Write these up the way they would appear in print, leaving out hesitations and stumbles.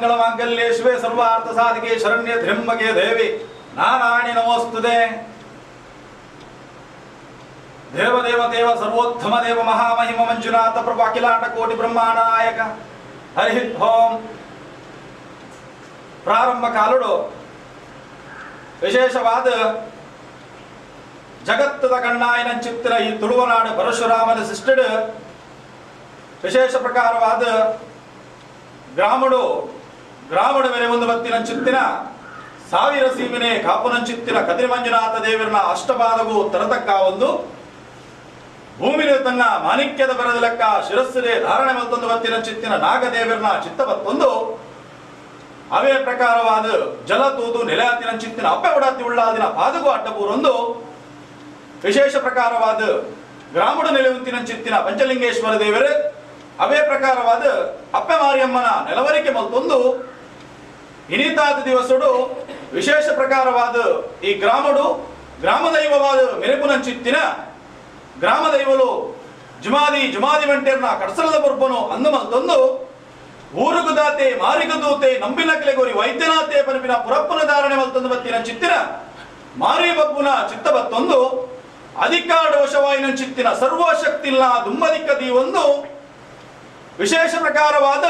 ಸರ್ವಮಂಗಳ ಮಾಂಗಲ್ಯೆ ಶಿವೆ ಸರ್ವಾರ್ಥ ಸಾಧಿಕೆ ಶರಣ್ಯ ತ್ರ್ಯಂಬಕೆ ದೇವಿ ನಾರಾಯಣಿ ನಮೋಸ್ತುತೆ. ದೇವದೇವ ದೇವ ಸರ್ವೋತ್ತಮ ದೇವ ಮಹಾಮಹಿಮ ಮಂಜುನಾಥ ಪ್ರಭು ಅಖಿಲಾಂಡ ಕೋಟಿ ಬ್ರಹ್ಮಾಂಡ ನಾಯಕ ಹರಿ ಓಂ. ಪ್ರಾರಂಭ ಕಾಲುಡು ವಿಶೇಷವಾದ ಜಗತ್ತದ ಕಣ್ಣಾಯನ ಚಿತ್ರ ಈ ತುಳುವನಾಡು ಪರಶುರಾಮನ ಸಿಸ್ಟಡ್ ವಿಶೇಷ ಪ್ರಕಾರವಾದ ಗ್ರಾಮಡು ಮೇಲೆ ಒಂದು ಬತ್ತಿನ ಚಿತ್ತಿನ ಸಾವಿರ ಸೀಮಿನೆ ಕಾಪುನ ಚಿತ್ತಿನ ಕದಿರಿ ಮಂಜುನಾಥ ದೇವರನ ಅಷ್ಟಪಾದಗೂ ತರತಕ್ಕ ಒಂದು ಭೂಮಿನ ತನ್ನ ಮಾಣಿಕ್ಯದ ಬರದ ಲೆಕ್ಕ ಶಿರಸ್ಸಿದೆ ಧಾರಣೆ ಮತ್ತೊಂದು ಬತ್ತಿನ ಚಿತ್ತಿನ ನಾಗದೇವರನ ಚಿತ್ತ ಬತ್ತೊಂದು ಅವೇ ಪ್ರಕಾರವಾದ ಜಲ ತೂದು ನೆಲೆಯಾತಿನ ಚಿತ್ತಿನ ಅಪ್ಪೆ ಒಡಾತಿ ಉಳ್ಳಾದಿನ ಪಾದಗೂ ಅಡ್ಡಪೂರೊಂದು ವಿಶೇಷ ಪ್ರಕಾರವಾದ ಗ್ರಾಮಡು ನೆಲೆಯುಂತಿನ ಚಿತ್ತಿನ ಪಂಚಲಿಂಗೇಶ್ವರ ದೇವರು ಅವೇ ಪ್ರಕಾರವಾದ ಅಪ್ಪೆ ಮಾರಿಯಮ್ಮನ ನೆಲವರಿಕೆ ಮತ್ತೊಂದು ಇನಿತಾದ ದಿವಸಡು ವಿಶೇಷ ಪ್ರಕಾರವಾದ ಈ ಗ್ರಾಮದೈವವಾದ ಮೆರೆಪುನ ಚಿತ್ತಿನ ಗ್ರಾಮದೈವಲು ಜುಮಾದಿ ವೆಂಟೇರ್ನ ಕಡಸಲದ ಬುರ್ಬನು ಅಂದು ಮತ್ತೊಂದು ಊರುಗು ದಾತೆ ಮಾರಿಗು ದೂತೆ ನಂಬಿನಕ್ಲೆ ಗೋರಿ ವೈದ್ಯನಾಥೆ ಪನಪಿನ ಪುರಪ್ಪನ ಧಾರಣೆ ಮತ್ತೊಂದು ಬತ್ತಿನ ಚಿತ್ತಿನ ಮಾರಿ ಬಬ್ಬುನ ಚಿತ್ತ ಬತ್ತೊಂದು ಅಧಿಕಾರ ವಶವಾಯಿನ ಚಿತ್ತಿನ ಸರ್ವಶಕ್ತಿಲ್ಲ ದುಮ್ಮದಿಕ್ಕದಿ ಒಂದು ವಿಶೇಷ ಪ್ರಕಾರವಾದ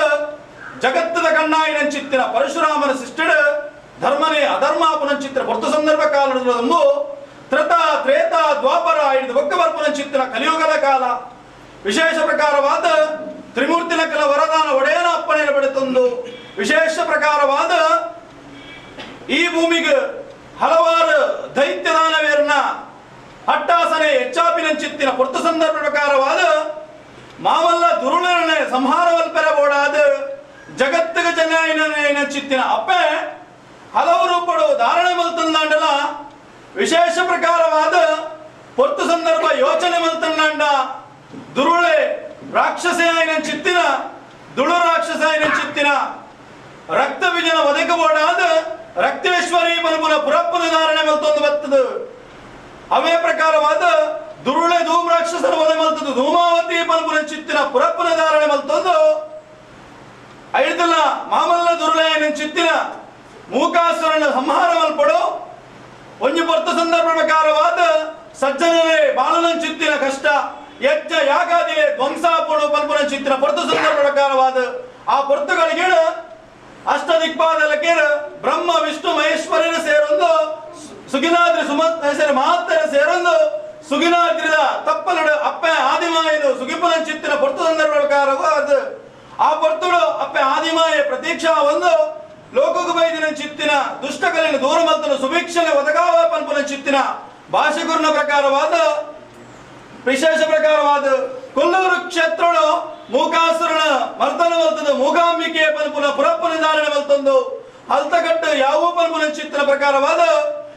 ಜಗತ್ತದ ಕಣ್ಣಾಯಿನ ಚಿತ್ತಿನ ಪರಶುರಾಮನ ಸಿಸ್ಟಡ್ ಧರ್ಮನೇ ಅಧರ್ಮಾಪುನ ಚಿತ್ರ ಪೊರ್ತು ಸಂದರ್ಭ ಕಾಲದಂಬು ತ್ರೇತ ದ್ವಾಪರ ಹಿಡಿದು ಒಕ್ಕಬರ್ಪುನ ಚಿತ್ತಿನ ಕಲಿಯುಗದ ಕಾಲ ವಿಶೇಷ ಪ್ರಕಾರವಾದ ತ್ರಿಮೂರ್ತಿನ ಕೆಲ ವರದಾನ ಒಡೆಯನ ಅಪ್ಪಣೆಯನ್ನು ಪಡೆತೊಂದು ವಿಶೇಷ ಪ್ರಕಾರವಾದ ಈ ಭೂಮಿಗೆ ಹಲವಾರು ದೈತ್ಯದಾನವೇರನ ಹಟ್ಟಾಸನೆ ಹೆಚ್ಚಾಪಿನ ಚಿತ್ತಿನ ಪೊರ್ತು ಸಂದರ್ಭ ಪ್ರಕಾರವಾದ ಮಾವಲ್ಲ ದುರುಳನೆ ಸಂಹಾರವಲ್ಪೆರಬೋಡಾದ ಜಗತ್ತಿಗ ಜನ ಚಿತ್ತಿನ ಅಪ್ಪೆ ಹಲವು ರೂಪಡು ಧಾರಣೆ ಮಲ್ತಂದಾಂಡಲ ವಿಶೇಷ ಪ್ರಕಾರವಾದ ಪೊರ್ತು ಸಂದರ್ಭ ಯೋಚನೆ ಮಲ್ತಂದಾಂಡ ದುರುಳೆ ರಾಕ್ಷಸಾಯನ ಚಿತ್ತಿನ ದುಳು ರಾಕ್ಷಸಾಯನ ಚಿತ್ತಿನ ರಕ್ತ ವಿಜನ ಒದಕಬೋಡಾದ ರಕ್ತೇಶ್ವರಿ ಮನುಪುನ ಪುರಪ್ಪನ ಧಾರಣೆ ಮಲ್ತೊಂದು ಬರ್ತದೆ ಅವೇ ಪ್ರಕಾರವಾದ ದುರುಳೆ ಧೂಮ್ ರಾಕ್ಷಸರ ವಧೆ ಮಲ್ತದ್ದು ಧೂಮಾವತಿ ಪಲ್ಪುನ ಚಿತ್ತಿನ ಪುರಪ್ಪನ ಧಾರಣೆ ಮಲ್ತೊಂದು ಐದಲ್ಲ ಮಾಮಲ್ಲ ದುರುಳೆಯನ ಚಿತ್ತಿನ ಮೂಕಾಸುರನ ಸಂಹಾರ ಮಲ್ಪಡು ಒಂಜು ಪೊರ್ತು ಸಂದರ್ಭ ಪ್ರಕಾರವಾದ ಸಜ್ಜನರೇ ಬಾಲನ ಚಿತ್ತಿನ ಕಷ್ಟ ಯಜ್ಜ ಯಾಗಾದಿಲೆ ಧ್ವಂಸಾಪುಡು ಪಲ್ಪುನ ಚಿತ್ತಿನ ಪೊರ್ತು ಸಂದರ್ಭ ಪ್ರಕಾರವಾದ ಆ ಪೊರ್ತುಗಳಿಗೆ ಅಷ್ಟದಿಕ್ಪಾದಲಕ್ಕೆ ಬ್ರಹ್ಮ ವಿಷ್ಣು ಮಹೇಶ್ವರನ ಸೇರೊಂದು ಸುಗಿನಾದ್ರಿ ಸುಮತ್ ಮಹಾತ್ತರ ಸೇರೊಂದು ಸುಗಿನಾದ್ರಿದ ತಪ್ಪಲಡು ಅಪ್ಪೆ ಆದಿಮಾಯನು ಸುಗಿಪುನ ಚಿತ್ತಿನ ಪೊರ್ತು ಸಂದರ್ಭ ಪ್ರಕಾರವಾದ ಆ ಪೊರ್ತುಡು ಅಪ್ಪೆ ಆದಿಮಾಯ ಪ್ರತೀಕ್ಷಾ ಒಂದು ಲೋಕಗು ಬೈದಿನ ಚಿತ್ತಿನ ದುಷ್ಟಕಲಿನ ದೂರ ಮಲ್ತನು ಸುಭಿಕ್ಷನೆ ಒದಗಾವ ಪಲ್ಪುನ ಚಿತ್ತಿನ ಭಾಷೆಗುರುನ ಪ್ರಕಾರವಾದ ವಿಶೇಷ ಪ್ರಕಾರವಾದ ಕೊಲ್ಲೂರು ಕ್ಷೇತ್ರಗಳು ಮೂಕಾಸುರನ ಮರ್ದನ ಮಲ್ತದು ಮೂಕಾಂಬಿಕೆ ಪಲ್ಪುನ ಪುರಪ್ಪನ ಧಾರಣೆ ಮಲ್ತೊಂದು ಹಲ್ತಗಟ್ಟು ಯಾವ ಪಲ್ಪುನ ಚಿತ್ತಿನ ಪ್ರಕಾರವಾದ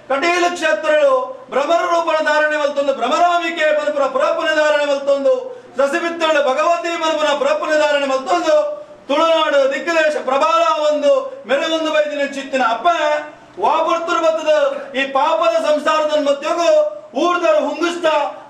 ಕಟೀಲು ಕ್ಷೇತ್ರಗಳು ಭ್ರಮರ ರೂಪನ ಧಾರಣೆ ಮಲ್ತೊಂದು ಭ್ರಮರಾಂಬಿಕೆ ಪಲ್ಪುನ ಪುರಪ್ಪನ ಧಾರಣೆ ಮಲ್ತೊಂದು ಸಸಿಬಿತ್ತಳು ಭಗವತಿ ಪಲ್ಪುನ ಪುರಪ್ಪನ ಧಾರಣೆ ಮಲ್ತೊಂದು ತುಳುನಾಡು ದಿಕ್ಕದೇಶ ಪ್ರಬಲ ಒಂದು ಮೆರಗೊಂದು ಬೈದಿನ ಚಿತ್ತಿನ ಅಪ್ಪ ವಾಪರ್ತರು ಬತ್ತದ ಈ ಪಾಪದ ಸಂಸಾರದ ಮಧ್ಯಗೂ ಊರ್ದರು ಹುಂಗುಷ್ಟ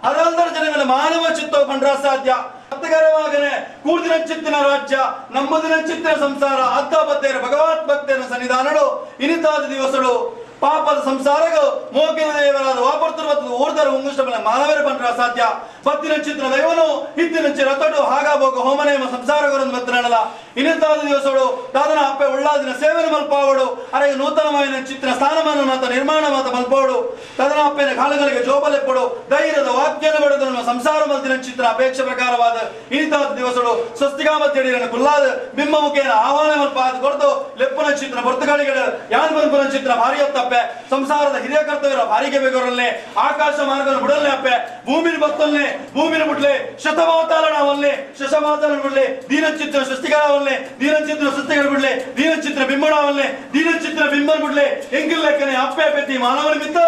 ಹರಲ್ದರ ಜನಗಳ ಮಾನವ ಚಿತ್ತ ಕಂಡ್ರ ಸಾಧ್ಯ ಅರ್ಥಕರವಾಗನೆ ಕೂಡಿನ ಚಿತ್ತಿನ ರಾಜ್ಯ ನಂಬುದಿನ ಚಿತ್ತಿನ ಸಂಸಾರ ಅತ್ತ ಬತ್ತೇರ ಭಗವತ್ ಭಕ್ತನ ಸನ್ನಿಧಾನಗಳು ಇನಿತಾದ ದಿವಸಗಳು ಪಾಪದ ಸಂಸಾರಗ ಮೋಕಿನ ದೇವರಾದ ವಾಪರ್ತರು ಬತ್ತದ ಊರ್ದರ ಹುಂಗುಷ್ಟ ಮಾನವರ ಕಂಡ್ರ ಸಾಧ್ಯ ಪತ್ತಿನ ಚಿತ್ರ ದೈವನು ಹಿತ್ತಿನ ರತಡು ಹಾಗಾಬೋಗ ಹೋಮನೇಮ ಸಂಸಾರಗರೊಂದು ಬತ್ತನಲ್ಲ ಇನಿತಾದ ದಿವಸಗಳು ತಾದನ ಅಪ್ಪೆ ಉಳ್ಳಾದಿನ ಸೇವನೆ ಮಲ್ಪಾವಡು ಅರೆಗೆ ನೂತನమైన ಚಿತ್ರ ಸ್ಥಾನಮಾನ ಮಾತ ನಿರ್ಮಾಣ ಮಾತ ಮಲ್ಪೋಡು ತದನ ಅಪ್ಪೆನ ಕಾಲಗಳಿಗೆ ಜೋಬಲೆಪ್ಪಡು ಧೈರ್ಯದ ವಾಕ್ಯನ ಬಡದು ನಮ್ಮ ಸಂಸಾರ ಮಲ್ತಿನ ಚಿತ್ರ ಅಪೇಕ್ಷೆ ಪ್ರಕಾರವಾದ ಇನಿತಾದ ದಿವಸಗಳು ಸ್ವಸ್ತಿಗಾಮತ್ತೇಡಿರನ ಕುಲ್ಲಾದ ಬಿಂಬ ಮುಖೇನ ಆಹ್ವಾನ ಮಲ್ಪಾದ ಕೊಡ್ದು ಲೆಪ್ಪನ ಚಿತ್ರ ಪೊರ್ತುಗಾಳಿಗಳ ಯಾನ್ ಮಲ್ಪನ ಚಿತ್ರ ಭಾರಿ ಹೊತ್ತಪ್ಪೆ ಸಂಸಾರದ ಹಿರಿಯ ಕರ್ತವ್ಯ ಭಾರಿಗೆ ಬೇಗರಲ್ಲೇ ಆಕಾಶ ಮಾರ್ಗವನ್ನು ಬಿಡಲ್ಲೇ ಅಪ್ಪೆ ಭೂಮಿನ ಬತ್ತಲ್ಲೇ ಭೂಮಿನ ಬಿಡ್ಲೆ ಶತಮಾತಾಲನವಲ್ಲೇ ಶಶಮಾತಾಲನ ಬಿಡ್ಲೆ ದೀನಚಿತ್ರ ಸೃಷ್ಟಿಗಾರವಲ್ಲೇ ದೀನಚಿತ್ರ ಸೃಷ್ಟಿಗಾರ ಬಿಡ್ಲೆ ದೀನಚಿತ್ರ ಬಿಂಬಣವಲ್ಲೇ ದೀನಚಿತ್ರ ಬಿಂಬನ ಬಿಡ್ಲೆ ಎಂಗಿಲ್ ಲೆಕ್ಕನೆ ಅಪ್ಪೆ ಪೆತ್ತಿ ಮಾನವನ ಮಿತ್ತ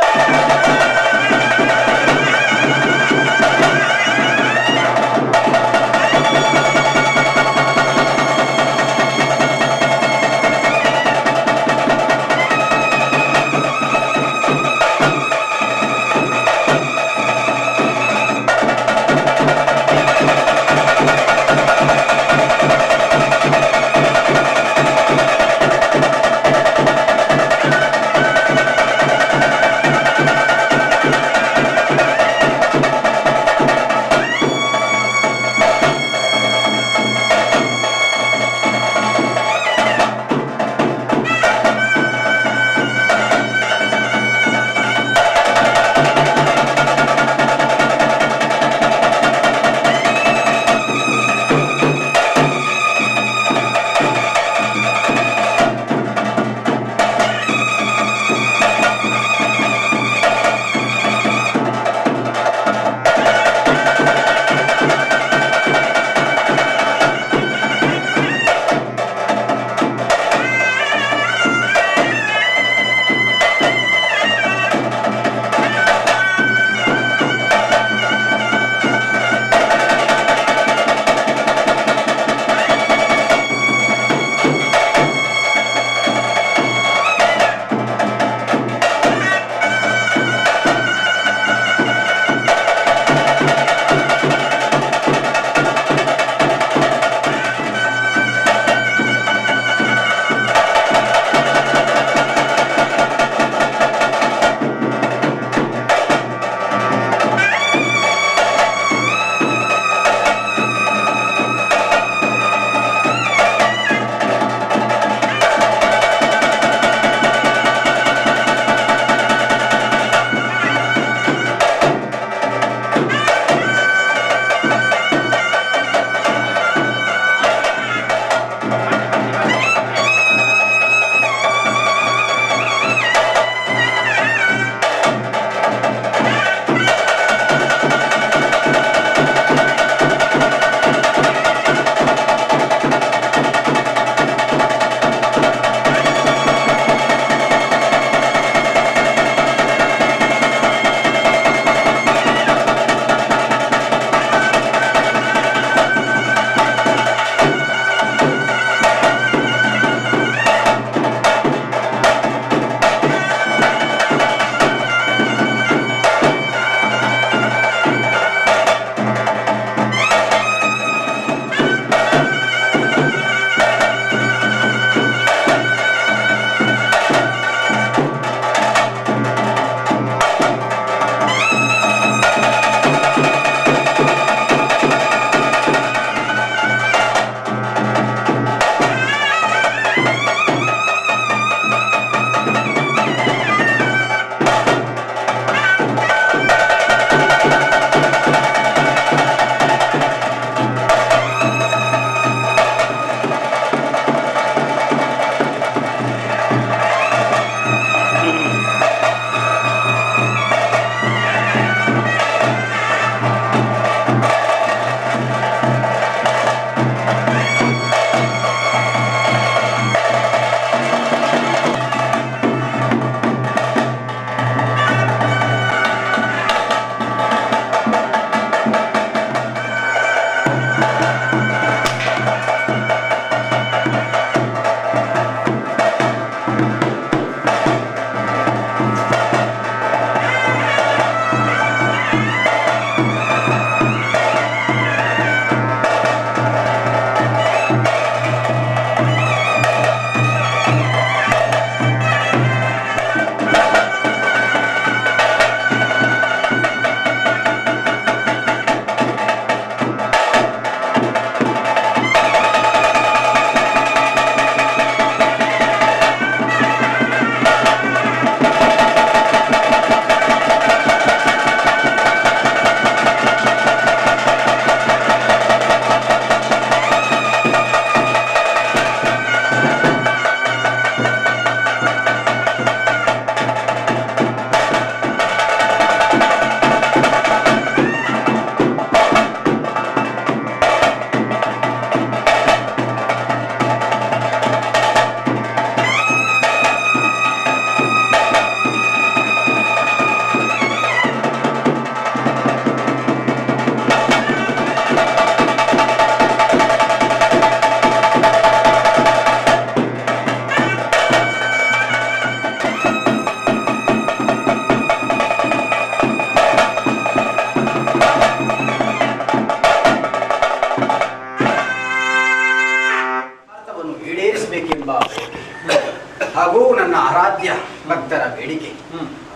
ಹಾಗೂ ನನ್ನ ಆರಾಧ್ಯ ಭಕ್ತರ ಬೇಡಿಕೆ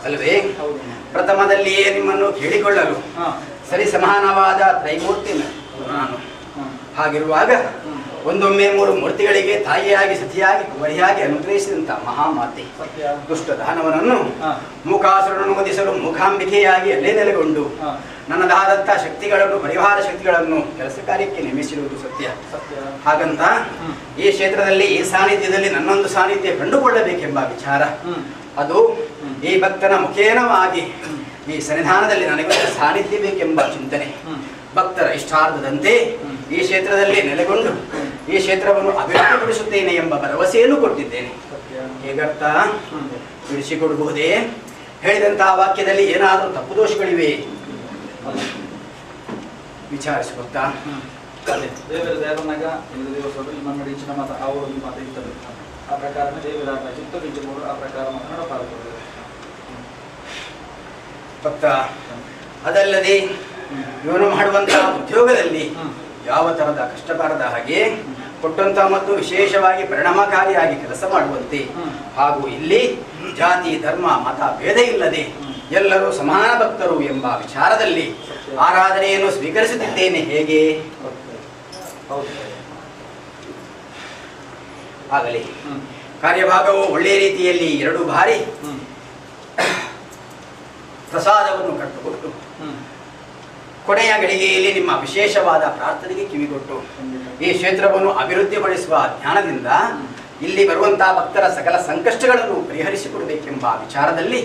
ಅಲ್ವೇ? ಪ್ರಥಮದಲ್ಲಿಯೇ ನಿಮ್ಮನ್ನು ಕೇಳಿಕೊಳ್ಳಲು ಸರಿ ಸಮಾನವಾದ ತ್ರೈಮೂರ್ತಿ ನಾನು. ಹಾಗಿರುವಾಗ ಒಂದೊಮ್ಮೆ 3 ಮೂರ್ತಿಗಳಿಗೆ ತಾಯಿಯಾಗಿ ಸತಿಯಾಗಿ ಕುವರಿಯಾಗಿ ಅನುಗ್ರಹಿಸಿದಂತ ಮಹಾಮಾತೆ ದುಷ್ಟ ದಾನವನನ್ನು ಮೂಕಾಸುರನನ್ನು ವಧಿಸಲು ಮೂಕಾಂಬಿಕೆಯಾಗಿ ಅಲ್ಲೇ ನೆಲೆಗೊಂಡು ನನ್ನದಾದಂತಹ ಶಕ್ತಿಗಳನ್ನು ಪರಿವಾರ ಶಕ್ತಿಗಳನ್ನು ಕೆಲಸ ಕಾರ್ಯಕ್ಕೆ ನೇಮಿಸಿರುವುದು ಸತ್ಯ. ಹಾಗಂತ ಈ ಕ್ಷೇತ್ರದಲ್ಲಿ ಈ ಸಾನ್ನಿಧ್ಯದಲ್ಲಿ ನನ್ನೊಂದು ಸಾನ್ನಿಧ್ಯ ಕಂಡುಕೊಳ್ಳಬೇಕೆಂಬ ವಿಚಾರ ಅದು ಈ ಭಕ್ತನ ಮುಖೇನವಾಗಿ ಈ ಸನ್ನಿಧಾನದಲ್ಲಿ ನನಗೊಂದು ಸಾನ್ನಿಧ್ಯ ಬೇಕೆಂಬ ಚಿಂತನೆ. ಭಕ್ತರ ಇಷ್ಟಾರ್ಥದಂತೆ ಈ ಕ್ಷೇತ್ರದಲ್ಲಿ ನೆಲೆಗೊಂಡು ಈ ಕ್ಷೇತ್ರವನ್ನು ಅಭಿವೃದ್ಧಿಪಡಿಸುತ್ತೇನೆ ಎಂಬ ಭರವಸೆಯನ್ನು ಕೊಟ್ಟಿದ್ದೇನೆ. ಹೇಗರ್ಥ ಬಿಡಿಸಿಕೊಡಬಹುದೇ? ಹೇಳಿದಂತಹ ವಾಕ್ಯದಲ್ಲಿ ಏನಾದರೂ ತಪ್ಪು ದೋಷಗಳಿವೆ ವಿಚಾರಿಸುತ್ತಾ? ದೇವರ ದೇವನಾಗ ಇಂದು ದಿವಸಗಳು ನಿಮ್ಮ ನಡಿಚಿನ ಮಾತ ಅವರು ಈ ಮಾತು ಇರ್ತದೆ. ಆ ಪ್ರಕಾರ ದೇವರ ಚಿತ್ತ ಬೀಜಗಳು ಆ ಪ್ರಕಾರ ನಡಪಾಡುತ್ತದೆ ಭಕ್ತ. ಅದಲ್ಲದೆ ಇವನು ಮಾಡುವಂತಹ ಉದ್ಯೋಗದಲ್ಲಿ ಯಾವ ತರದ ಕಷ್ಟ ಬಾರದ ಹಾಗೆ ಕೊಟ್ಟಂತಹ ಮತ್ತು ವಿಶೇಷವಾಗಿ ಪರಿಣಾಮಕಾರಿಯಾಗಿ ಕೆಲಸ ಮಾಡುವಂತೆ ಹಾಗೂ ಇಲ್ಲಿ ಜಾತಿ ಧರ್ಮ ಮತ ಭೇದ ಇಲ್ಲದೆ ಎಲ್ಲರೂ ಸಮಾನ ಭಕ್ತರು ಎಂಬ ವಿಚಾರದಲ್ಲಿ ಆರಾಧನೆಯನ್ನು ಸ್ವೀಕರಿಸುತ್ತಿದ್ದೇನೆ. ಹೇಗೆ ಆಗಲಿ. ಕಾರ್ಯಭಾಗವು ಒಳ್ಳೆಯ ರೀತಿಯಲ್ಲಿ 2 ಬಾರಿ ಪ್ರಸಾದವನ್ನು ಕಟ್ಟುಕೊಟ್ಟು ಕೊನೆಯ ಗಳಿಗೆಯಲ್ಲಿ ನಿಮ್ಮ ವಿಶೇಷವಾದ ಪ್ರಾರ್ಥನೆಗೆ ಕಿವಿಗೊಟ್ಟು ಈ ಕ್ಷೇತ್ರವನ್ನು ಅಭಿವೃದ್ಧಿಪಡಿಸುವ ಜ್ಞಾನದಿಂದ ಇಲ್ಲಿ ಬರುವಂತಹ ಭಕ್ತರ ಸಕಲ ಸಂಕಷ್ಟಗಳನ್ನು ಪರಿಹರಿಸಿಕೊಡಬೇಕೆಂಬ ವಿಚಾರದಲ್ಲಿ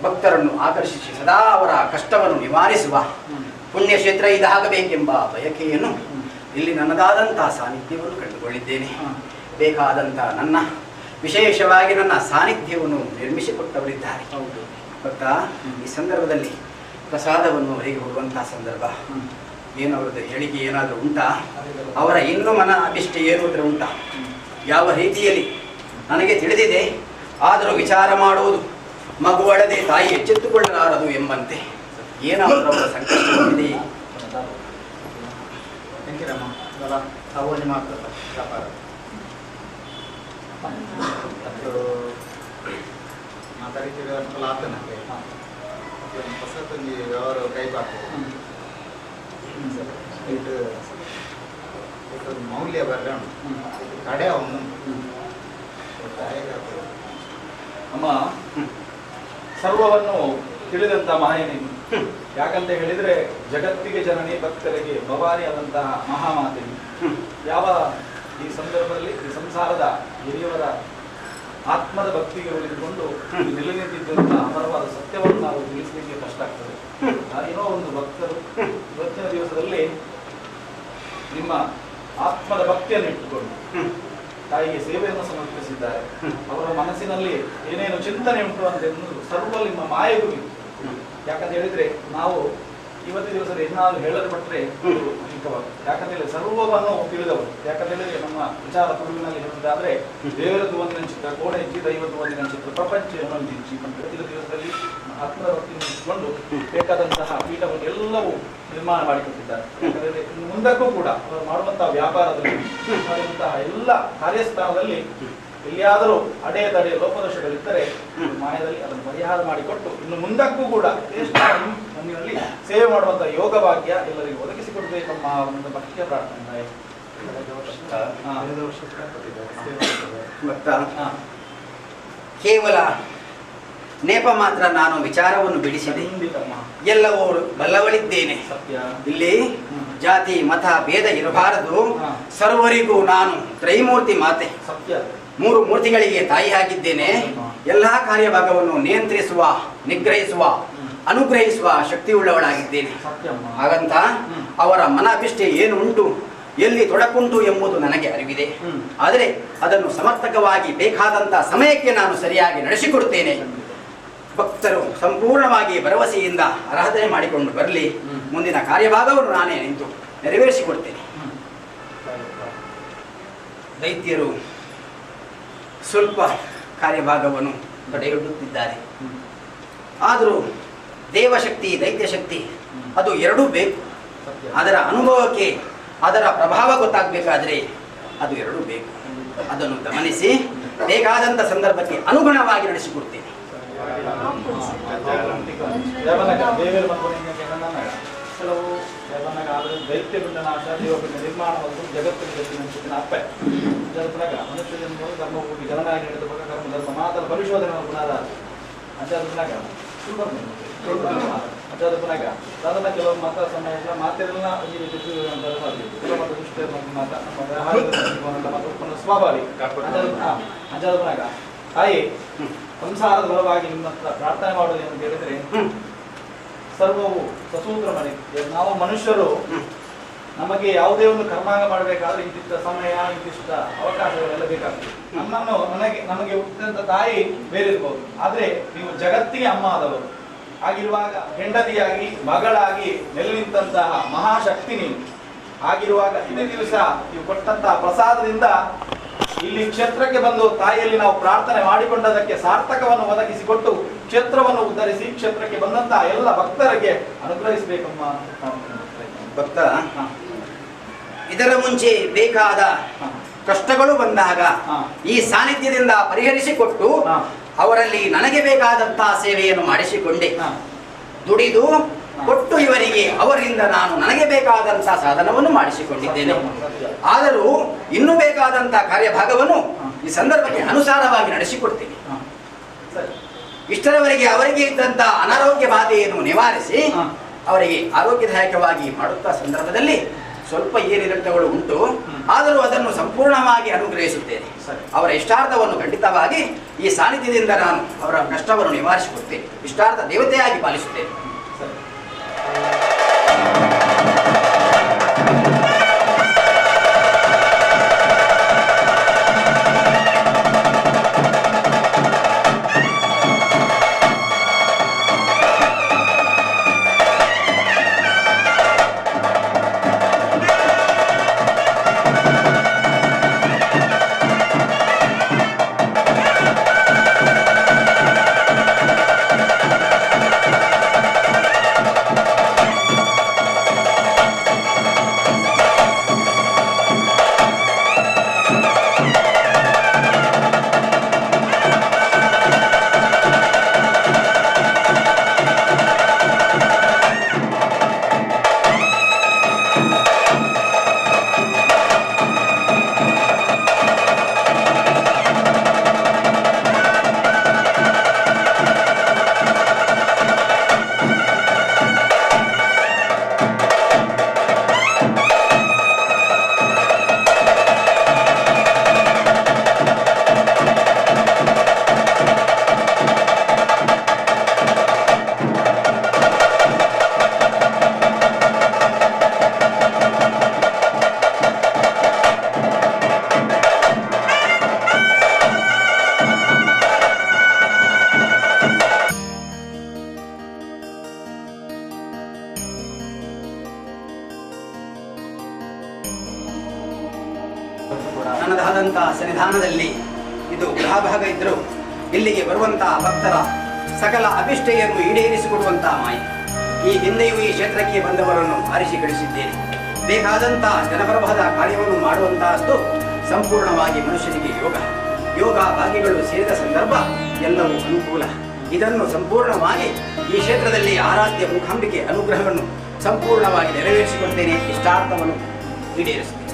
ಭಕ್ತರನ್ನು ಆಕರ್ಷಿಸಿ ಸದಾ ಅವರ ಕಷ್ಟವನ್ನು ನಿವಾರಿಸುವ ಪುಣ್ಯಕ್ಷೇತ್ರ ಇದಾಗಬೇಕೆಂಬ ಬಯಕೆಯನ್ನು ಇಲ್ಲಿ ನನ್ನದಾದಂತಹ ಸಾನ್ನಿಧ್ಯವನ್ನು ಕಂಡುಕೊಳ್ಳಿದ್ದೇನೆ. ಬೇಕಾದಂತಹ ನನ್ನ ವಿಶೇಷವಾಗಿ ನನ್ನ ಸಾನ್ನಿಧ್ಯವನ್ನು ನಿರ್ಮಿಸಿಕೊಟ್ಟವರಿದ್ದಾರೆ. ಗೊತ್ತಾ? ಈ ಸಂದರ್ಭದಲ್ಲಿ ಪ್ರಸಾದವನ್ನು ಅವರಿಗೆ ಕೊಡುವಂತಹ ಸಂದರ್ಭ ಏನವರದ್ದು ಹೇಳಿಕೆ ಏನಾದರೂ ಉಂಟಾ? ಅವರ ಇನ್ನೂ ಮನ ಅಭಿಷ್ಟ ಏನಾದರೂ ಉಂಟಾ? ಯಾವ ರೀತಿಯಲ್ಲಿ ನನಗೆ ತಿಳಿದಿದೆ. ಆದರೂ ವಿಚಾರ ಮಾಡುವುದು ಮಗು ಅಳದೆ ತಾಯಿ ಎಚ್ಚೆತ್ತುಕೊಳ್ಳಲಾರದು ಎಂಬಂತೆ ಏನಾದರೂ ಅವರ ಸಂಕಷ್ಟವಿದೆ. ಮೌಲ್ಯ ಬರಲ ಕಡೆ ಅವನು ಅಮ್ಮ ಸರ್ವವನ್ನು ತಿಳಿದಂತ ಮಾಯನಿ. ಯಾಕಂತ ಹೇಳಿದ್ರೆ ಜಗತ್ತಿಗೆ ಜನನಿ ಭಕ್ತರಿಗೆ ಭವಾನಿ ಆದಂತಹ ಮಹಾಮಾತೆ. ಯಾವ ಈ ಸಂದರ್ಭದಲ್ಲಿ ಈ ಸಂಸಾರದ ಹಿರಿಯವರ ಆತ್ಮದ ಭಕ್ತಿಗೆ ಉಳಿದುಕೊಂಡು ನೆಲೆ ನಿಂತಿದ್ದಂತಹ ಅಮರವಾದ ಸತ್ಯವನ್ನು ನಾವು ತಿಳಿಸಲಿಕ್ಕೆ ಕಷ್ಟ ಆಗ್ತದೆ. ಏನೋ ಒಂದು ಭಕ್ತರು ಇವತ್ತಿನ ದಿವಸದಲ್ಲಿ ನಿಮ್ಮ ಆತ್ಮದ ಭಕ್ತಿಯನ್ನು ಇಟ್ಟುಕೊಂಡು ತಾಯಿಗೆ ಸೇವೆಯನ್ನು ಸಮರ್ಪಿಸಿದ್ದಾರೆ. ಅವರ ಮನಸ್ಸಿನಲ್ಲಿ ಏನೇನು ಚಿಂತನೆ ಉಂಟು ಅಂತ ಸರ್ವ ನಿಮ್ಮ ಮಾಯೆಗೂ. ಯಾಕಂತ ಹೇಳಿದ್ರೆ ನಾವು ಇವತ್ತಿನ ದಿವಸದ ಏನಾದ್ರು ಹೇಳಲ್ಪಟ್ಟರೆ ಯಾಕಂತ ಹೇಳಿದ್ರೆ ಸರ್ವವನ್ನು ತಿಳಿದವರು. ಯಾಕಂತ ಹೇಳಿದ್ರೆ ನಮ್ಮ ವಿಚಾರ ತುಳುವಿನಲ್ಲಿ ಹೇಳುವುದಾದ್ರೆ ದೇವರದ್ದು ಒಂದಿನ ಚಿತ್ರ ಕೋಣ ಹೆಚ್ಚಿ ದೈವದ್ದು ಒಂದಿನ ಚಿತ್ರ ಪ್ರಪಂಚ ಇವತ್ತಿನ ದಿವಸದಲ್ಲಿ ಆತ್ಮದ ಭಕ್ತಿಯನ್ನು ಇಟ್ಟುಕೊಂಡು ಬೇಕಾದಂತಹ ಪೀಠವನ್ನು ಎಲ್ಲವೂ ನಿರ್ಮಾಣ ಮಾಡಿಕೊಟ್ಟಿದ್ದಾರೆ. ಯಾಕಂದ್ರೆ ಮುಂದಕ್ಕೂ ಕೂಡ ಅವರು ಮಾಡುವಂತಹ ವ್ಯಾಪಾರದಲ್ಲಿ ಮಾಡುವಂತಹ ಎಲ್ಲ ಕಾರ್ಯಸ್ಥಾನದಲ್ಲಿ ಎಲ್ಲಿಯಾದರೂ ಅಡೆಯದಡೆ ಲೋಪದೋಷಗಳಿದ್ದರೆ ಮಾಯದಲ್ಲಿ ಅದನ್ನು ಪರಿಹಾರ ಮಾಡಿಕೊಟ್ಟು ಇನ್ನು ಮುಂದಕ್ಕೂ ಕೂಡ ನನ್ನಲ್ಲಿ ಸೇವೆ ಮಾಡುವಂತಹ ಯೋಗ ಭಾಗ್ಯ ಎಲ್ಲರಿಗೂ ಒದಗಿಸಿಕೊಡಬೇಕೆಂಬ ಒಂದು ಭಕ್ತಿಯ ಪ್ರಾರ್ಥನೆ. ಕೇವಲ ನೇಪ ಮಾತ್ರ ನಾನು ವಿಚಾರವನ್ನು ಬಿಡಿಸಿದೆ. ಎಲ್ಲವೂ ಬಲ್ಲವಳಿದ್ದೇನೆ. ಇಲ್ಲಿ ಜಾತಿ ಮತ ಭೇದ ಇರಬಾರದು. ಸರ್ವರಿಗೂ ನಾನು ತ್ರೈಮೂರ್ತಿ ಮಾತೆ, 3 ಮೂರ್ತಿಗಳಿಗೆ ತಾಯಿಯಾಗಿದ್ದೇನೆ. ಎಲ್ಲಾ ಕಾರ್ಯಭಾಗವನ್ನು ನಿಯಂತ್ರಿಸುವ, ನಿಗ್ರಹಿಸುವ, ಅನುಗ್ರಹಿಸುವ ಶಕ್ತಿಯುಳ್ಳವಳಾಗಿದ್ದೇನೆ. ಹಾಗಂತ ಅವರ ಮನಾಭಿಷ್ಟೆ ಏನು ಉಂಟು, ಎಲ್ಲಿ ತೊಡಕುಂಟು ಎಂಬುದು ನನಗೆ ಅರಿವಿದೆ. ಆದರೆ ಅದನ್ನು ಸಮರ್ಥಕವಾಗಿ ಬೇಕಾದಂತ ಸಮಯಕ್ಕೆ ನಾನು ಸರಿಯಾಗಿ ನಡೆಸಿಕೊಡುತ್ತೇನೆ. ಭಕ್ತರು ಸಂಪೂರ್ಣವಾಗಿ ಭರವಸೆಯಿಂದ ಆರಾಧನೆ ಮಾಡಿಕೊಂಡು ಬರಲಿ. ಮುಂದಿನ ಕಾರ್ಯಭಾಗವನ್ನು ನಾನೇ ನಿಂತು ನೆರವೇರಿಸಿಕೊಡ್ತೇನೆ. ದೈತ್ಯರು ಸ್ವಲ್ಪ ಕಾರ್ಯಭಾಗವನ್ನು ತಡೆಯೊಡ್ಡುತ್ತಿದ್ದಾರೆ. ಆದರೂ ದೇವಶಕ್ತಿ ದೈತ್ಯಶಕ್ತಿ ಅದು ಎರಡೂ ಬೇಕು. ಅದರ ಅನುಭವಕ್ಕೆ ಅದರ ಪ್ರಭಾವ ಗೊತ್ತಾಗಬೇಕಾದ್ರೆ ಅದು ಎರಡೂ ಬೇಕು. ಅದನ್ನು ಗಮನಿಸಿ ಬೇಕಾದಂಥ ಸಂದರ್ಭಕ್ಕೆ ಅನುಗುಣವಾಗಿ ನಡೆಸಿಕೊಡ್ತೇನೆ. ಕೆಲವು ದೈತ್ಯಪಿಂಡ ನಾಶ ಜೀವಪಿಂಡ ನಿರ್ಮಾಣ ಮತ್ತು ಜಗತ್ತಿನ ಜಗತ್ತಿನ ಅಪ್ಪೆ ಜಗತ್ತಿನಾಗ ಮನುಷ್ಯ ಜನ್ಮವು ಧರ್ಮ ಹೋಗಿ ಜನನಾಗಿ ನಡೆದ ಕರ್ಮ ಧರ್ಮ ಮಾತಲ್ಲ ಪರಿಶೋಧನೆ ಗುಣಾದ ಅಂಚಾದನಾಗ ಅಂಚಾದನಾಗ ಸಾಧಾರಣ ಕೆಲವು ಮಾತ ಸಮಯ ಮಾತೆಲ್ಲ ಈ ರೀತಿ ಮತ್ತು ದೃಷ್ಟಿ ಮಾತ ನಮ್ಮ ಸ್ವಾಭಾವಿಕ ಅಂಚಾದನಾಗ ತಾಯಿ ಸಂಸಾರದ ಬಲವಾಗಿ ನಿಮ್ಮ ಹತ್ರ ಪ್ರಾರ್ಥನೆ ಮಾಡೋದು ಅಂತ ಹೇಳಿದ್ರೆ ಸರ್ವವು ಸಸೂತ್ರ ಮನೆ. ನಾವು ಮನುಷ್ಯರು ನಮಗೆ ಯಾವುದೇ ಒಂದು ಕರ್ಮಾಂಗ ಮಾಡಬೇಕಾದ್ರೆ ಇಂತಿಷ್ಟ ಸಮಯ ಇಂತಿಷ್ಟ ಅವಕಾಶಗಳೆಲ್ಲ ಬೇಕಾಗ್ತದೆ. ನಮಗೆ ಹುಟ್ಟಿದಂತ ತಾಯಿ ಬೇರೆ ಇರ್ಬೋದು, ಆದ್ರೆ ನೀವು ಜಗತ್ತಿಗೆ ಅಮ್ಮ ಆದವರು ಆಗಿರುವಾಗ ಹೆಂಡತಿಯಾಗಿ ಮಗಳಾಗಿ ನೆಲೆ ನಿಂತಹ ಮಹಾಶಕ್ತಿ ನೀವು ಆಗಿರುವಾಗ ಇದೇ ದಿವಸ ನೀವು ಕೊಟ್ಟಂತಹ ಪ್ರಸಾದದಿಂದ ಇಲ್ಲಿ ಕ್ಷೇತ್ರಕ್ಕೆ ಬಂದು ತಾಯಿಯಲ್ಲಿ ನಾವು ಪ್ರಾರ್ಥನೆ ಮಾಡಿಕೊಂಡದಕ್ಕೆ ಸಾರ್ಥಕವನ್ನು ಒದಗಿಸಿಕೊಟ್ಟು ಕ್ಷೇತ್ರವನ್ನು ಉದ್ಧರಿಸಿ ಕ್ಷೇತ್ರಕ್ಕೆ ಬಂದಂತಹ ಎಲ್ಲ ಭಕ್ತರಿಗೆ ಅನುಗ್ರಹಿಸಬೇಕಮ್ಮ. ಭಕ್ತ, ಇದರ ಮುಂಚೆ ಬೇಕಾದ ಕಷ್ಟಗಳು ಬಂದಾಗ ಈ ಸಾನ್ನಿಧ್ಯದಿಂದ ಪರಿಹರಿಸಿಕೊಟ್ಟು ಅವರಲ್ಲಿ ನನಗೆ ಬೇಕಾದಂತಹ ಸೇವೆಯನ್ನು ಮಾಡಿಸಿಕೊಂಡೆ. ದುಡಿದು ಕೊಟ್ಟು ಇವರಿಗೆ ಅವರಿಂದ ನಾನು ನನಗೆ ಬೇಕಾದಂತಹ ಸಾಧನವನ್ನು ಮಾಡಿಸಿಕೊಂಡಿದ್ದೇನೆ. ಆದರೂ ಇನ್ನೂ ಬೇಕಾದಂತಹ ಕಾರ್ಯಭಾಗವನ್ನು ಈ ಸಂದರ್ಭಕ್ಕೆ ಅನುಸಾರವಾಗಿ ನಡೆಸಿಕೊಡ್ತೇನೆ. ಇಷ್ಟರವರೆಗೆ ಅವರಿಗೆ ಇದ್ದಂತಹ ಅನಾರೋಗ್ಯ ಬಾಧೆಯನ್ನು ನಿವಾರಿಸಿ ಅವರಿಗೆ ಆರೋಗ್ಯದಾಯಕವಾಗಿ ಮಾಡುತ್ತಾ ಸಂದರ್ಭದಲ್ಲಿ ಸ್ವಲ್ಪ ಏರಿಳಿತಗಳು ಉಂಟು, ಆದರೂ ಅದನ್ನು ಸಂಪೂರ್ಣವಾಗಿ ಅನುಗ್ರಹಿಸುತ್ತೇನೆ. ಅವರ ಇಷ್ಟಾರ್ಥವನ್ನು ಖಂಡಿತವಾಗಿ ಈ ಸಾನ್ನಿಧ್ಯದಿಂದ ನಾನು ಅವರ ಕಷ್ಟವನ್ನು ನಿವಾರಿಸಿಕೊಡ್ತೇನೆ. ಇಷ್ಟಾರ್ಥ ದೇವತೆಯಾಗಿ ಪಾಲಿಸುತ್ತೇನೆ. ನನ್ನದಾದಂತಹ ಸನ್ನಿಧಾನದಲ್ಲಿ ಇದು ಗೃಹಭಾಗ ಇದ್ದರೂ ಇಲ್ಲಿಗೆ ಬರುವಂತಹ ಭಕ್ತರ ಸಕಲ ಅಭಿಷ್ಟೆಯನ್ನು ಈಡೇರಿಸಿಕೊಡುವಂತಹ ಮಾಯೆ. ಈ ಹಿಂದೆಯೂ ಈ ಕ್ಷೇತ್ರಕ್ಕೆ ಬಂದವರನ್ನು ಆರಿಸಿ ಕಳಿಸಿದ್ದೇನೆ. ಬೇಕಾದಂತಹ ಜನಪ್ರಭಾದ ಕಾರ್ಯವನ್ನು ಮಾಡುವಂತಹದ್ದು ಸಂಪೂರ್ಣವಾಗಿ ಮನುಷ್ಯನಿಗೆ ಯೋಗ ಭಾಗ್ಯಗಳು ಸೇರಿದ ಸಂದರ್ಭ ಎಲ್ಲವೂ ಅನುಕೂಲ. ಇದನ್ನು ಸಂಪೂರ್ಣವಾಗಿ ಈ ಕ್ಷೇತ್ರದಲ್ಲಿ ಆರಾಧ್ಯ ಮೂಕಾಂಬಿಕೆ ಅನುಗ್ರಹವನ್ನು ಸಂಪೂರ್ಣವಾಗಿ ನೆರವೇರಿಸಿಕೊಡ್ತೇನೆ. ಇಷ್ಟಾರ್ಥವನ್ನು ಈಡೇರಿಸುತ್ತೇನೆ.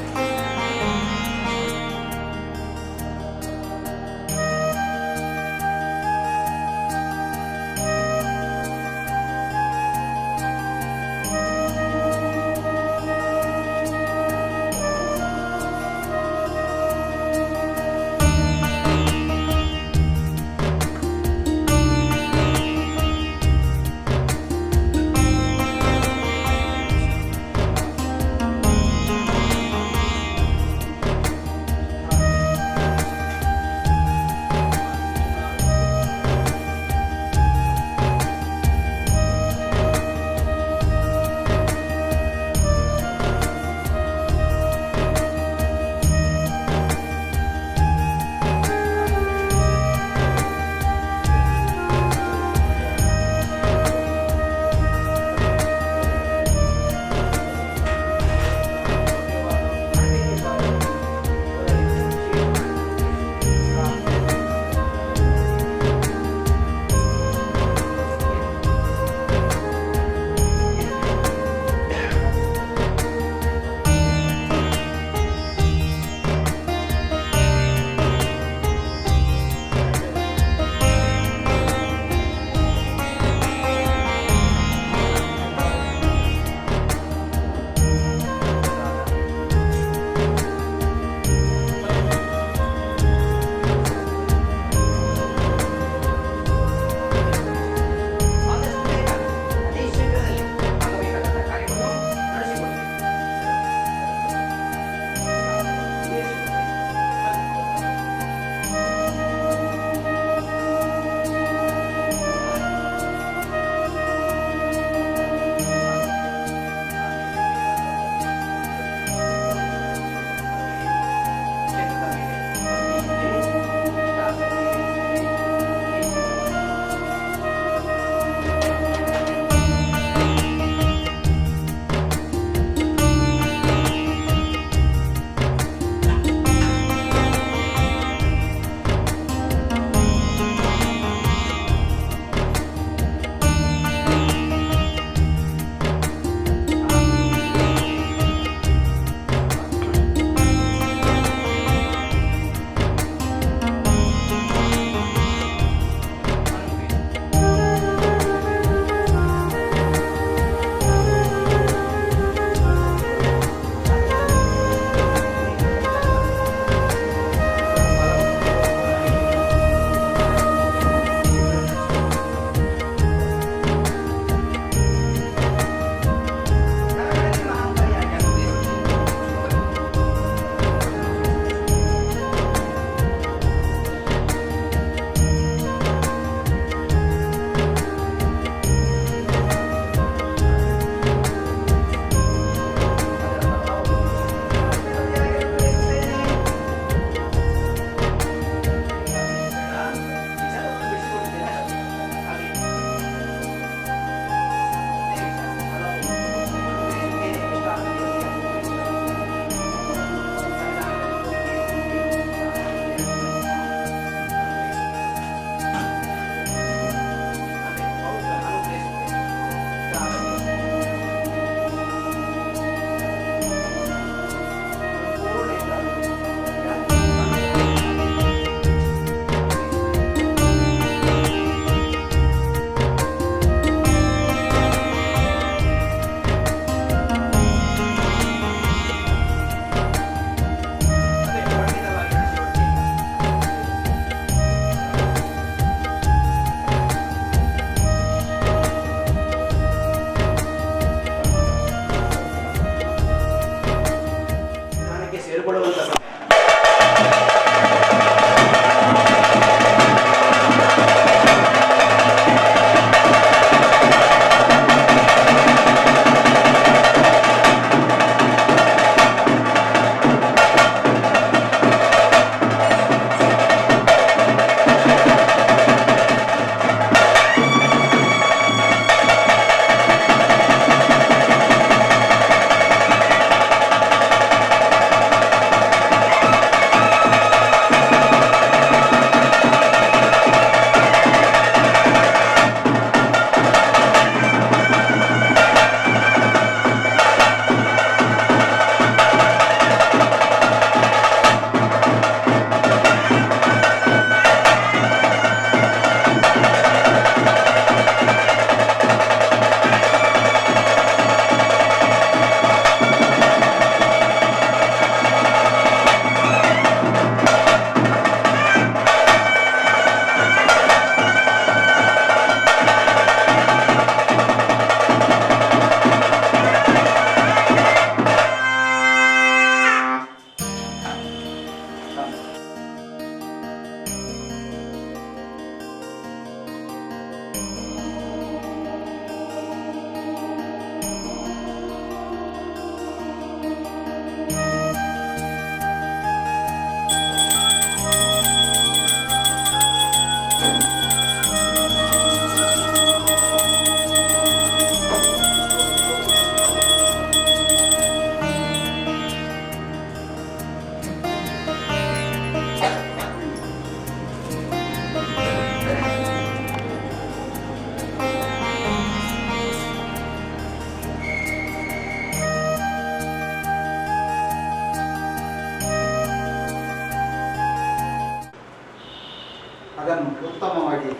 ಅದನ್ನು ಉತ್ತಮವಾಗಿ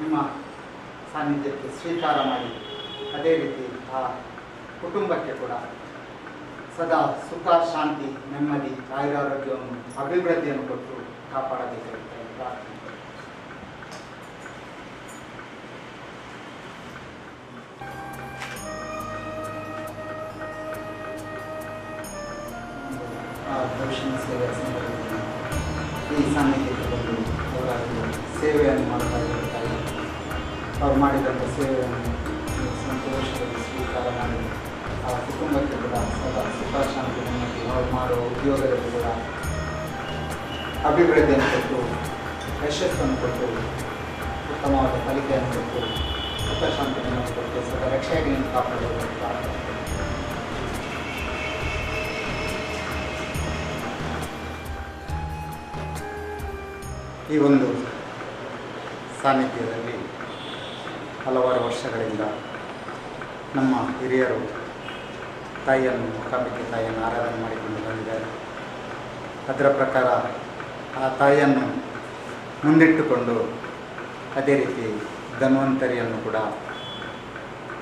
ನಿಮ್ಮ ಸಾನ್ನಿಧ್ಯಕ್ಕೆ ಸ್ವೀಕಾರ ಮಾಡಿ ಅದೇ ರೀತಿ ಆ ಕುಟುಂಬಕ್ಕೆ ಕೂಡ ಸದಾ ಸುಖ ಶಾಂತಿ ನೆಮ್ಮದಿ ಆಯುರಾರೋಗ್ಯವನ್ನು ಅಭಿವೃದ್ಧಿಯನ್ನು ಕೊಟ್ಟು ಕಾಪಾಡಬೇಕಾಗುತ್ತದೆ ಪ್ರಾರ್ಥನೆ. ದರ್ಶನ ಸೇವೆ ಸಂದರ್ಭದಲ್ಲಿ ಈ ಸಾನ್ನಿಧ್ಯಕ್ಕೆ ಬಂದು ಅವರಾಗಿ ಸೇವೆಯನ್ನು ಮಾಡ್ತಾ ಇರುತ್ತಾರೆ. ಅವ್ರು ಮಾಡಿದಂಥ ಸೇವೆಯನ್ನು ಸಂತೋಷದಲ್ಲಿ ಸ್ವೀಕಾರ ಮಾಡಿ ಆ ಕುಟುಂಬಕ್ಕೆ ಕೂಡ ಸದಾ ಸುಖ ಶಾಂತಿ ನೆಮ್ಮದಿ ಅವ್ರು ಮಾಡುವ ಉದ್ಯೋಗದಲ್ಲಿ ಕೂಡ ಅಭಿವೃದ್ಧಿಯನ್ನು ಕೊಟ್ಟು ಯಶಸ್ಸನ್ನು ಕೊಟ್ಟು ಉತ್ತಮವಾದ ಫಲಿತೆಯನ್ನು ಕೊಟ್ಟು ಸುಖ ಶಾಂತಿ ನೆಮ್ಮದಿ ಕೊಟ್ಟು ಸದಾ ರಕ್ಷೆಯಾಗಿ ಕಾಪಾಡಬೇಕು ಪ್ರಾರ್ಥನೆ. ಈ ಒಂದು ಸಾನ್ನಿಧ್ಯದಲ್ಲಿ ಹಲವಾರು ವರ್ಷಗಳಿಂದ ನಮ್ಮ ಹಿರಿಯರು ತಾಯಿಯನ್ನು ಮೂಕಾಂಬಿಕೆ ತಾಯಿಯನ್ನು ಆರಾಧನೆ ಮಾಡಿಕೊಂಡು ಬಂದಿದ್ದಾರೆ. ಅದರ ಪ್ರಕಾರ ಆ ತಾಯಿಯನ್ನು ಮುಂದಿಟ್ಟುಕೊಂಡು ಅದೇ ರೀತಿ ಧನ್ವಂತರಿಯನ್ನು ಕೂಡ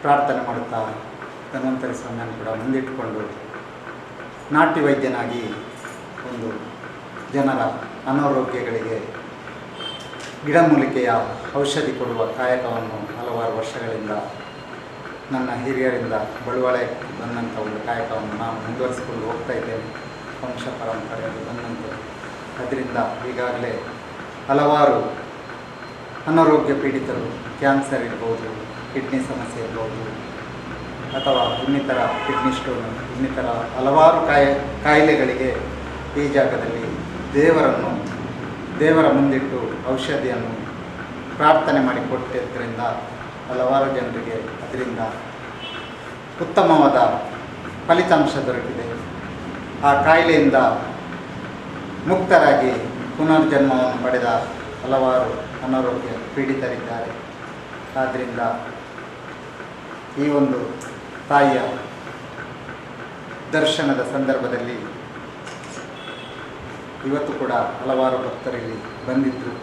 ಪ್ರಾರ್ಥನೆ ಮಾಡುತ್ತಾ ಧನ್ವಂತರಿ ಸ್ವಾಮಿಯನ್ನು ಕೂಡ ಮುಂದಿಟ್ಟುಕೊಂಡು ನಾಟಿ ವೈದ್ಯನಾಗಿ ಒಂದು ಜನರ ಅನಾರೋಗ್ಯಗಳಿಗೆ ಗಿಡಮೂಲಿಕೆಯ ಔಷಧಿ ಕೊಡುವ ಕಾಯಕವನ್ನು ಹಲವಾರು ವರ್ಷಗಳಿಂದ ನನ್ನ ಹಿರಿಯರಿಂದ ಬಳುವಳೆ ಬಂದಂಥ ಒಂದು ಕಾಯಕವನ್ನು ನಾನು ಮುಂದುವರಿಸಿಕೊಂಡು ಹೋಗ್ತಾ ಇದ್ದೇನೆ. ವಂಶ ಪರಂಪರೆಯಲ್ಲಿ ಬಂದಂತೆ ಅದರಿಂದ ಈಗಾಗಲೇ ಹಲವಾರು ಅನಾರೋಗ್ಯ ಪೀಡಿತರು, ಕ್ಯಾನ್ಸರ್ ಇರ್ಬೋದು, ಕಿಡ್ನಿ ಸಮಸ್ಯೆ ಇರ್ಬೋದು, ಅಥವಾ ಇನ್ನಿತರ ಕಿಡ್ನಿ ಸ್ಟೋನು, ಇನ್ನಿತರ ಹಲವಾರು ಕಾಯಿಲೆಗಳಿಗೆ ಈ ಜಾಗದಲ್ಲಿ ದೇವರ ಮುಂದಿಟ್ಟು ಔಷಧಿಯನ್ನು ಪ್ರಾರ್ಥನೆ ಮಾಡಿಕೊಟ್ಟಿದ್ದರಿಂದ ಹಲವಾರು ಜನರಿಗೆ ಅದರಿಂದ ಉತ್ತಮವಾದ ಫಲಿತಾಂಶ ದೊರಕಿದೆ. ಆ ಕಾಯಿಲೆಯಿಂದ ಮುಕ್ತರಾಗಿ ಪುನರ್ಜನ್ಮವನ್ನು ಪಡೆದ ಹಲವಾರು ಅನಾರೋಗ್ಯ ಪೀಡಿತರಿದ್ದಾರೆ. ಆದ್ದರಿಂದ ಈ ಒಂದು ತಾಯಿಯ ದರ್ಶನದ ಸಂದರ್ಭದಲ್ಲಿ ಇವತ್ತು ಕೂಡ ಹಲವಾರು ಭಕ್ತರಲ್ಲಿ ಬಂದಿದ್ದರು.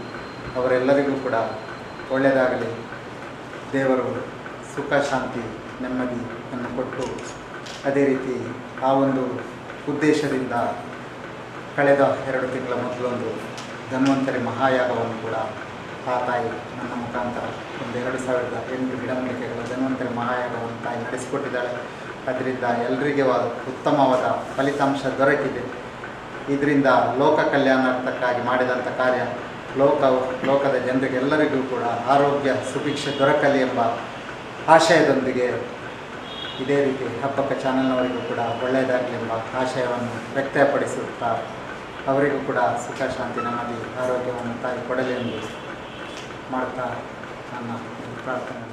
ಅವರೆಲ್ಲರಿಗೂ ಕೂಡ ಒಳ್ಳೆಯದಾಗಲಿ, ದೇವರು ಸುಖ ಶಾಂತಿ ನೆಮ್ಮದಿಯನ್ನು ಕೊಟ್ಟು ಅದೇ ರೀತಿ ಆ ಒಂದು ಉದ್ದೇಶದಿಂದ ಕಳೆದ 2 ತಿಂಗಳ ಮೊದಲೊಂದು ಧನ್ವಂತರಿ ಮಹಾಯಾಗವನ್ನು ಕೂಡ ಆ ತಾಯಿ ನನ್ನ ಮುಖಾಂತರ ಒಂದು 2008 ಗಿಡಮೂಲಿಕೆಗಳ ಧನ್ವಂತರಿ ಮಹಾಯಾಗವನ್ನು ತಾಯಿ ನಡೆಸಿಕೊಟ್ಟಿದ್ದಾಳೆ. ಅದರಿಂದ ಎಲ್ಲರಿಗೆ ಉತ್ತಮವಾದ ಫಲಿತಾಂಶ ದೊರಕಿದೆ. ಇದರಿಂದ ಲೋಕ ಕಲ್ಯಾಣಾರ್ಥಕ್ಕಾಗಿ ಮಾಡಿದಂಥ ಕಾರ್ಯ ಲೋಕದ ಜನರಿಗೆಲ್ಲರಿಗೂ ಕೂಡ ಆರೋಗ್ಯ ಸುಭಿಕ್ಷೆ ದೊರಕಲಿ ಎಂಬ ಆಶಯದೊಂದಿಗೆ ಇದೇ ರೀತಿ ಹಬ್ಬಕ್ಕ ಚಾನಲ್ನವರಿಗೂ ಕೂಡ ಒಳ್ಳೆಯದಾಗಲಿ ಎಂಬ ಆಶಯವನ್ನು ವ್ಯಕ್ತಪಡಿಸುತ್ತಾ ಅವರಿಗೂ ಕೂಡ ಸುಖ ಶಾಂತಿ ನೆಮ್ಮದಿ ಆರೋಗ್ಯವನ್ನು ತಾಯಿ ಕೊಡಲಿ ಎಂದು ಮಾಡ್ತಾ ನನ್ನ ಪ್ರಾರ್ಥನೆ.